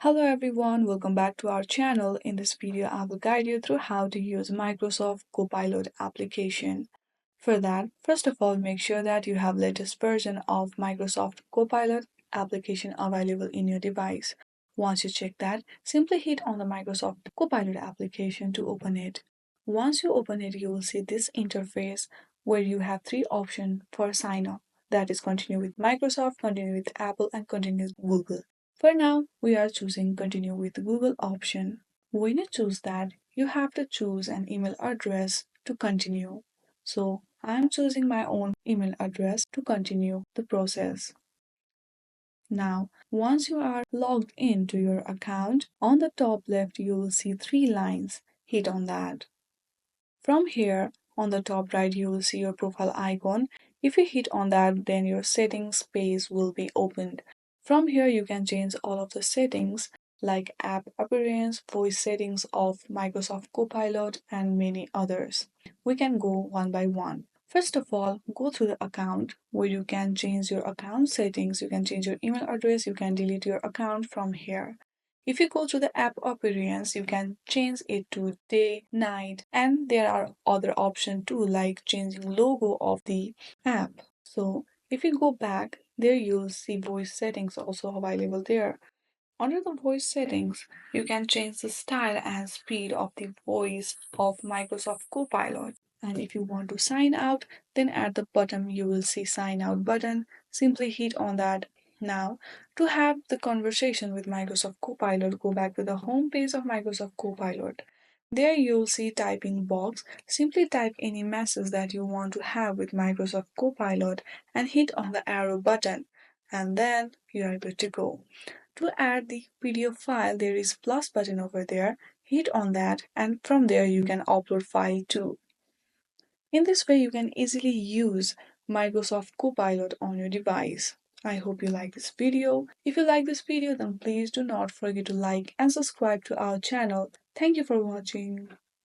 Hello everyone, welcome back to our channel. In this video, I will guide you through how to use Microsoft Copilot application. For that, first of all, make sure that you have latest version of Microsoft Copilot application available in your device. Once you check that, simply hit on the Microsoft Copilot application to open it. Once you open it, you will see this interface where you have three options for sign up. That is continue with Microsoft, continue with Apple, and continue with Google. For now, we are choosing continue with Google option. When you choose that, you have to choose an email address to continue. So I'm choosing my own email address to continue the process. Now, once you are logged into your account, on the top left you will see three lines. Hit on that. From here, on the top right, you will see your profile icon. If you hit on that, then your settings page will be opened. From here, you can change all of the settings like app appearance, voice settings of Microsoft Copilot, and many others. We can go one by one. First of all, go through the account where you can change your account settings. You can change your email address. You can delete your account from here. If you go to the app appearance, you can change it to day, night, and there are other options too, like changing logo of the app. So if you go back, there you'll see voice settings also available there. Under the voice settings, you can change the style and speed of the voice of Microsoft Copilot. And if you want to sign out, then at the bottom you will see sign out button. Simply hit on that. Now, to have the conversation with Microsoft Copilot, go back to the home page of Microsoft Copilot. There you'll see typing box. Simply type any message that you want to have with Microsoft Copilot and hit on the arrow button. And then you are good to go. To add the PDF file, there is plus button over there. Hit on that and from there you can upload file too. In this way, you can easily use Microsoft Copilot on your device. I hope you like this video. If you like this video, then please do not forget to like and subscribe to our channel. Thank you for watching.